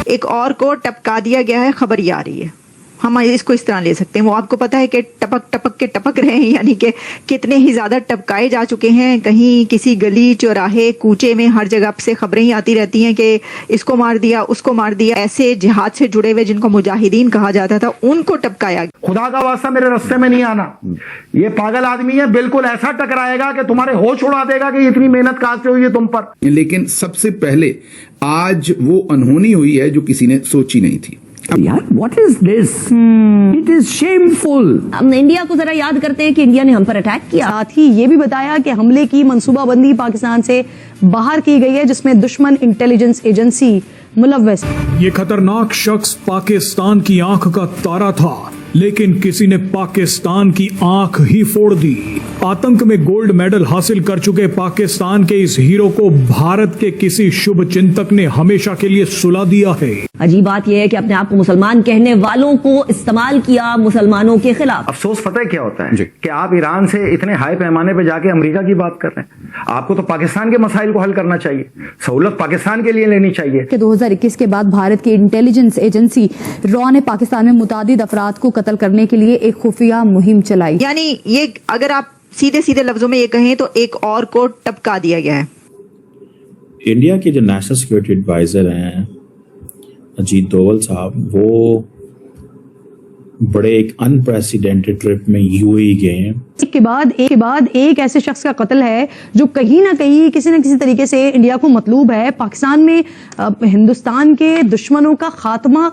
एक और को टपका दिया गया है, खबर ये आ रही है। हम इसको इस तरह ले सकते हैं, वो आपको पता है कि टपक टपक के टपक रहे हैं, यानी कि कितने ही ज्यादा टपकाए जा चुके हैं। कहीं किसी गली चौराहे कूचे में हर जगह से खबरें ही आती रहती हैं कि इसको मार दिया, उसको मार दिया। ऐसे जिहाद से जुड़े हुए जिनको मुजाहिदीन कहा जाता था उनको टपकाया। खुदा का वास्ता मेरे रास्ते में नहीं आना, ये पागल आदमी है, बिल्कुल ऐसा टकराएगा कि तुम्हारे होश उड़ा देगा कि इतनी मेहनत कहां से हुई है तुम पर। लेकिन सबसे पहले आज वो अनहोनी हुई है जो किसी ने सोची नहीं थी। यार what is this, it is shameful. हम इंडिया को जरा याद करते हैं कि इंडिया ने हम पर अटैक किया, साथ ही ये भी बताया कि हमले की मंसूबाबंदी पाकिस्तान से बाहर की गई है जिसमें दुश्मन इंटेलिजेंस एजेंसी मुलव्वस। ये खतरनाक शख्स पाकिस्तान की आंख का तारा था, लेकिन किसी ने पाकिस्तान की आंख ही फोड़ दी। आतंक में गोल्ड मेडल हासिल कर चुके पाकिस्तान के इस हीरो को भारत के किसी शुभ चिंतक ने हमेशा के लिए सुला दिया है। अजीब बात यह है कि अपने आप को मुसलमान कहने वालों को इस्तेमाल किया मुसलमानों के खिलाफ। अफसोस पता है क्या होता है कि आप ईरान से इतने हाई पैमाने पे जाके अमेरिका की बात कर रहे हैं। आपको तो पाकिस्तान के मसाइल को हल करना चाहिए, सहूलत पाकिस्तान के लिए लेनी चाहिए। 2021 के बाद भारत की इंटेलिजेंस एजेंसी रॉ ने पाकिस्तान में मुतादिद अफराद को कत्ल करने के लिए एक खुफिया मुहिम चलाई। यानी ये अगर आप सीधे सीधे लफ्जों में ये कहें तो एक और को टपका दिया गया है। इंडिया के जो नेशनल सिक्योरिटी एडवाइजर हैं अजीत डोवल साहब, वो बड़े एक अनप्रेसिडेंटेड ट्रिप में यूएई गए हैं। एक के बाद एक ऐसे शख्स का कत्ल है जो कहीं ना कहीं किसी न किसी तरीके से इंडिया को मतलूब है। पाकिस्तान में हिंदुस्तान के दुश्मनों का खात्मा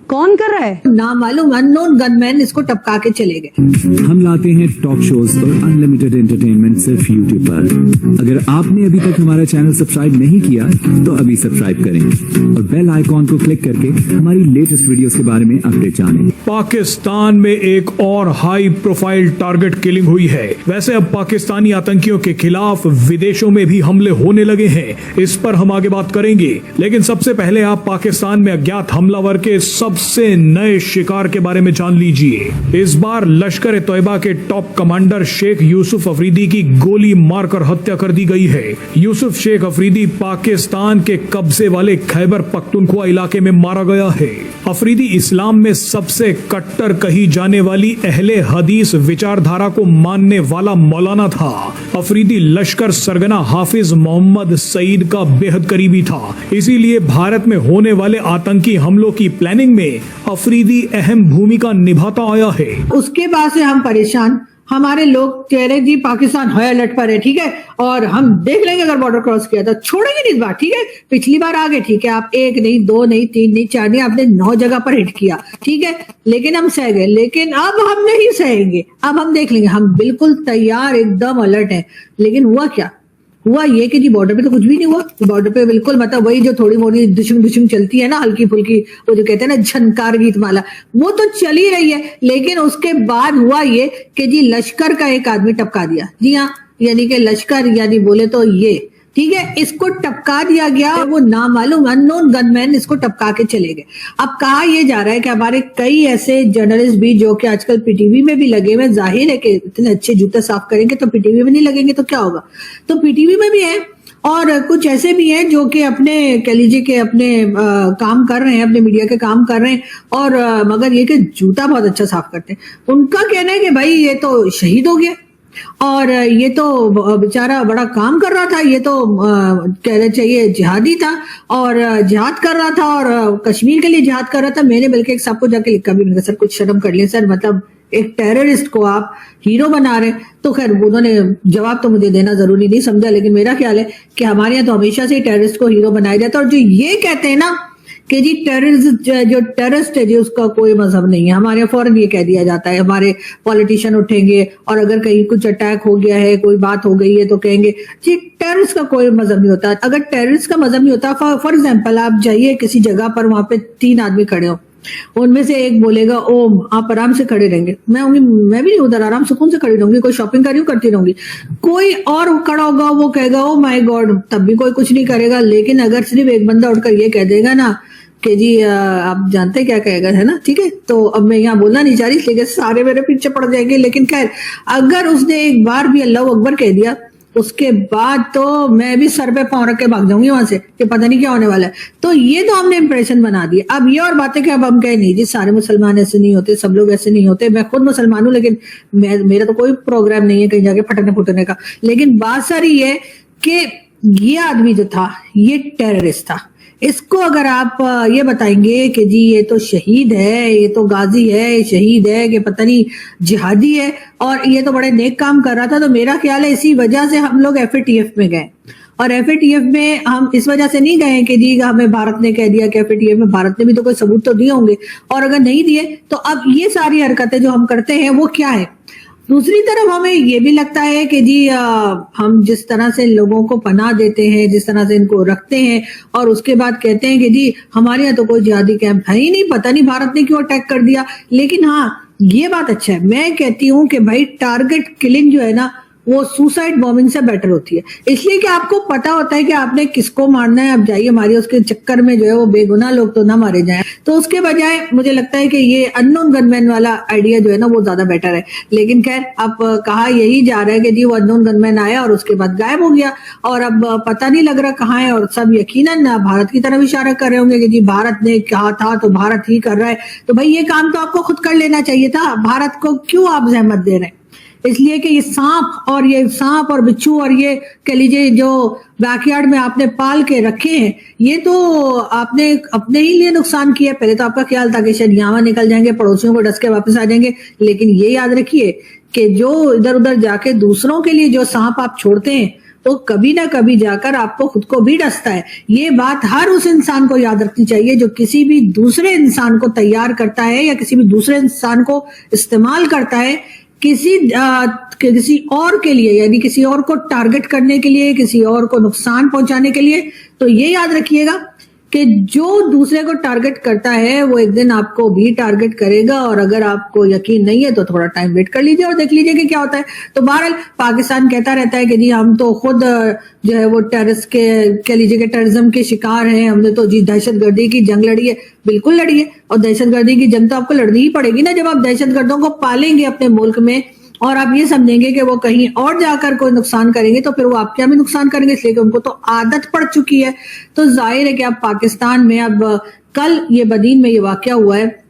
कौन कर रहा है? नामालूम अननोन गनमैन इसको टपका के चले गए। हम लाते हैं टॉक शोज और अनलिमिटेड एंटरटेनमेंट सिर्फ यूट्यूब पर। अगर आपने अभी तक हमारा चैनल सब्सक्राइब नहीं किया तो अभी सब्सक्राइब करें और बेल आइकॉन को क्लिक करके हमारी लेटेस्ट वीडियोस के बारे में अपडेट जानें। पाकिस्तान में एक और हाई प्रोफाइल टारगेट किलिंग हुई है। वैसे अब पाकिस्तानी आतंकियों के खिलाफ विदेशों में भी हमले होने लगे हैं, इस पर हम आगे बात करेंगे। लेकिन सबसे पहले आप पाकिस्तान में अज्ञात हमलावर के सबसे नए शिकार के बारे में जान लीजिए। इस बार लश्कर ए तोयबा के टॉप कमांडर शेख यूसुफ अफरीदी की गोली मारकर हत्या कर दी गई है। यूसुफ शेख अफरीदी पाकिस्तान के कब्जे वाले खैबर पख्तूनख्वा इलाके में मारा गया है। अफरीदी इस्लाम में सबसे कट्टर कही जाने वाली अहले हदीस विचारधारा को मानने वाला मौलाना था। अफरीदी लश्कर सरगना हाफिज मोहम्मद सईद का बेहद करीबी था, इसीलिए भारत में होने वाले आतंकी हमलों की प्लानिंग में अफरीदी अहम भूमिका निभाता आया है। उसके बाद से हम परेशान, हमारे लोग कह रहे जी पाकिस्तान हाई अलर्ट पर है, ठीक है, और हम देख लेंगे अगर बॉर्डर क्रॉस किया तो छोड़ेंगे नहीं इस बार, ठीक है। पिछली बार आ गए, ठीक है, आप 1 नहीं 2 नहीं 3 नहीं 4 नहीं, आपने 9 जगह पर हिट किया, ठीक है, लेकिन हम सह गए। लेकिन अब हम नहीं सहेंगे, अब हम देख लेंगे, हम बिल्कुल तैयार एकदम अलर्ट है। लेकिन हुआ क्या? हुआ ये कि जी बॉर्डर पे तो कुछ भी नहीं हुआ। बॉर्डर पे बिल्कुल मतलब वही जो थोड़ी मोड़ी दुश्मन चलती है ना, हल्की फुल्की, वो जो कहते हैं ना झनकार गीत माला, वो तो चल ही रही है। लेकिन उसके बाद हुआ ये कि जी लश्कर का एक आदमी टपका दिया। जी हाँ, यानी कि लश्कर यानी बोले तो ये, ठीक है, इसको टपका दिया गया। वो नामालूम अननोन गनमैन इसको टपका के चले गए। अब कहा यह जा रहा है कि हमारे कई ऐसे जर्नलिस्ट भी जो कि आजकल पीटीवी में भी लगे हुए, जाहिर है कि इतने अच्छे जूते साफ करेंगे तो पीटीवी में नहीं लगेंगे तो क्या होगा, तो पीटीवी में भी है और कुछ ऐसे भी हैं जो कि अपने कह लीजिए कि अपने काम कर रहे हैं, अपने मीडिया के काम कर रहे हैं, और मगर ये कि जूता बहुत अच्छा साफ करते हैं। उनका कहना है कि भाई ये तो शहीद हो गया और ये तो बेचारा बड़ा काम कर रहा था, ये तो कहना चाहिए जिहादी था और जिहाद कर रहा था और कश्मीर के लिए जिहाद कर रहा था। मैंने बल्कि एक सबको जाके लिखा भी, मैंने सर कुछ शर्म कर लिया सर, मतलब एक टेररिस्ट को आप हीरो बना रहे। तो खैर उन्होंने जवाब तो मुझे देना जरूरी नहीं समझा, लेकिन मेरा ख्याल है कि हमारे यहाँ तो हमेशा से टेररिस्ट को हीरो बनाया जाता है। और जो ये कहते हैं ना कि जी टेररिस्ट है जी उसका कोई मजहब नहीं है, हमारे यहाँ फौरन ये कह दिया जाता है, हमारे पॉलिटिशियन उठेंगे और अगर कहीं कुछ अटैक हो गया है, कोई बात हो गई है तो कहेंगे जी टेररिस्ट का कोई मजहब नहीं होता। अगर टेररिस्ट का मजहब नहीं होता, फॉर एग्जाम्पल आप जाइए किसी जगह पर, वहां पे 3 आदमी खड़े हो, उनमें से एक बोलेगा ओम, आप आराम से खड़े रहेंगे, मैं भी नहीं उधर आराम सुकून से खड़ी रहूंगी, कोई शॉपिंग कर रही हूँ करती रहूंगी। कोई और खड़ा होगा, वो कहेगा ओ माय गॉड, तब भी कोई कुछ नहीं करेगा। लेकिन अगर सिर्फ एक बंदा उठकर ये कह देगा ना कि जी आप जानते क्या कहेगा, है ना, ठीक है, तो अब मैं यहाँ बोलना नहीं चाह रही, लेकिन सारे मेरे पीछे पड़ जाएंगे। लेकिन खैर अगर उसने एक बार भी अल्लाह अकबर कह दिया उसके बाद तो मैं भी सर पे पाँव रख के भाग जाऊंगी वहां से कि पता नहीं क्या होने वाला है। तो ये तो हमने इंप्रेशन बना दिया। अब ये और बातें कि अब हम कहे नहीं जी सारे मुसलमान ऐसे नहीं होते, सब लोग ऐसे नहीं होते। मैं खुद मुसलमान हूं, लेकिन मेरा तो कोई प्रोग्राम नहीं है कहीं जाके फटने फुटने का। लेकिन बात सारी है कि ये आदमी जो था ये टेररिस्ट था। इसको अगर आप ये बताएंगे कि जी ये तो शहीद है, ये तो गाजी है, ये शहीद है, कि पता नहीं जिहादी है और ये तो बड़े नेक काम कर रहा था, तो मेरा ख्याल है इसी वजह से हम लोग FATF में गए। और FATF में हम इस वजह से नहीं गए कि जी हमें भारत ने कह दिया कि FATF में भारत ने भी तो कोई सबूत तो दिए होंगे, और अगर नहीं दिए तो अब ये सारी हरकतें जो हम करते हैं वो क्या है। दूसरी तरफ हमें ये भी लगता है कि जी हम जिस तरह से लोगों को पनाह देते हैं, जिस तरह से इनको रखते हैं और उसके बाद कहते हैं कि जी हमारे यहाँ तो कोई जिहादी कैंप है ही नहीं, पता नहीं भारत ने क्यों अटैक कर दिया। लेकिन हाँ ये बात अच्छा है, मैं कहती हूँ कि भाई टारगेट किलिंग जो है ना वो सुसाइड बॉम्बिंग से बेटर होती है, इसलिए कि आपको पता होता है कि आपने किसको मारना है। आप जाइए मारिए, उसके चक्कर में जो है वो बेगुनाह लोग तो ना मारे जाएं। तो उसके बजाय मुझे लगता है कि ये अननोन गनमैन वाला आइडिया जो है ना वो ज्यादा बेटर है। लेकिन खैर अब कहा यही जा रहा है कि जी वो अननोन गनमैन आया और उसके बाद गायब हो गया और अब पता नहीं लग रहा कहाँ है, और सब यकीनन भारत की तरफ इशारा कर रहे होंगे कि जी भारत ने कहा था तो भारत ही कर रहा है। तो भाई ये काम तो आपको खुद कर लेना चाहिए था, भारत को क्यों आप जहमत दे रहे हैं। इसलिए कि ये सांप और बिच्छू और ये कह लीजिए जो बैकयार्ड में आपने पाल के रखे हैं, ये तो आपने अपने ही लिए नुकसान किया। पहले तो आपका ख्याल था कि शायद यहाँ निकल जाएंगे, पड़ोसियों को डस के वापस आ जाएंगे, लेकिन ये याद रखिए कि जो इधर उधर जाके दूसरों के लिए जो सांप आप छोड़ते हैं तो कभी ना कभी जाकर आपको खुद को भी डसता है। ये बात हर उस इंसान को याद रखनी चाहिए जो किसी भी दूसरे इंसान को तैयार करता है या किसी भी दूसरे इंसान को इस्तेमाल करता है किसी और के लिए, यानी किसी और को टारगेट करने के लिए, किसी और को नुकसान पहुंचाने के लिए। तो ये याद रखिएगा कि जो दूसरे को टारगेट करता है वो एक दिन आपको भी टारगेट करेगा, और अगर आपको यकीन नहीं है तो थोड़ा टाइम वेट कर लीजिए और देख लीजिए कि क्या होता है। तो बहरहाल पाकिस्तान कहता रहता है कि जी हम तो खुद जो है वो टेररिस्ट के कह लीजिए कि टेररिज्म के शिकार हैं, हमने तो जी दहशतगर्दी की जंग लड़ी है। बिल्कुल लड़ी है, और दहशतगर्दी की जंग तो आपको लड़नी ही पड़ेगी ना। जब आप दहशतगर्दों को पालेंगे अपने मुल्क में और आप ये समझेंगे कि वो कहीं और जाकर कोई नुकसान करेंगे, तो फिर वो आपके यहाँ भी नुकसान करेंगे, इसलिए कि उनको तो आदत पड़ चुकी है। तो जाहिर है कि अब पाकिस्तान में अब कल ये बदीन में ये वाकया हुआ है,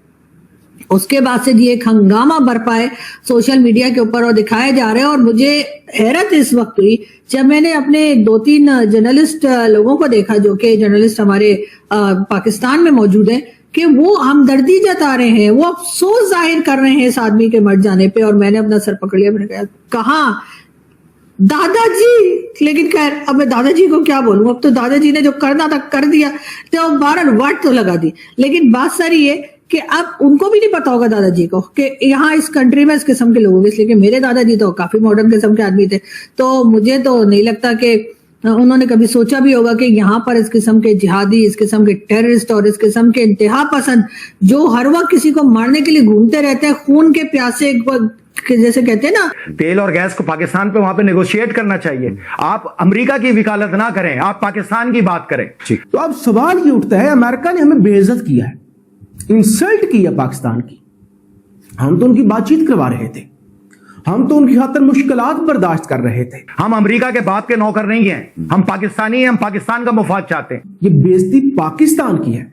उसके बाद से जी एक हंगामा बरपा है सोशल मीडिया के ऊपर और दिखाया जा रहा है। और मुझे हैरत इस वक्त हुई जब मैंने अपने 2-3 जर्नलिस्ट लोगों को देखा जो कि जर्नलिस्ट हमारे पाकिस्तान में मौजूद हैं, कि वो हमदर्दी जता रहे हैं, वो अफसोस जाहिर कर रहे हैं इस आदमी के मर जाने पे। और मैंने अपना सर पकड़ लिया, मैंने कहा दादाजी। लेकिन खैर अब मैं दादाजी को क्या बोलूं, अब तो दादाजी ने जो करना था कर दिया, तो 12 वाट तो लगा दी। लेकिन बात सारी है कि अब उनको भी नहीं पता होगा दादाजी को कि यहाँ इस कंट्री में इस किस्म के लोग होंगे, इसलिए कि मेरे दादाजी तो काफी मॉडर्न किस्म के आदमी थे। तो मुझे तो नहीं लगता कि उन्होंने कभी सोचा भी होगा कि यहाँ पर इस किस्म के जिहादी, इस किस्म के टेररिस्ट और इस किस्म के इंतहा पसंद जो हर वक्त किसी को मारने के लिए घूमते रहते हैं, खून के प्यासे जैसे कहते हैं ना। तेल और गैस को पाकिस्तान पे वहां पे नेगोशिएट करना चाहिए। आप अमेरिका की वकालत ना करें, आप पाकिस्तान की बात करें। तो अब सवाल ये उठता है, अमेरिका ने हमें बेइज्जत किया है, इंसल्ट की है पाकिस्तान की। हम तो उनकी बातचीत करवा रहे थे, हम तो उनकी खातिर मुश्किलात बर्दाश्त कर रहे थे। हम अमेरिका के बाप के नौकर नहीं हैं, हम पाकिस्तानी हैं, हम पाकिस्तान का मुफाद चाहते हैं। ये बेइज्जती पाकिस्तान की है।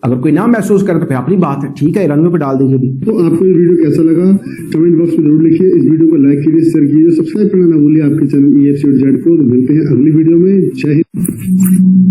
अगर कोई ना महसूस करे तो फिर अपनी बात है, ठीक है, रंग पे डाल दीजिए भी। तो आपको ये वीडियो कैसा लगा कमेंट बॉक्स में जरूर लिखिए। इस वीडियो को लाइक कीजिए, शेयर कीजिए, सब्सक्राइब करना ना भूलिए आपके चैनल EFC को। तो मिलते हैं अगली वीडियो में। जय हिंद।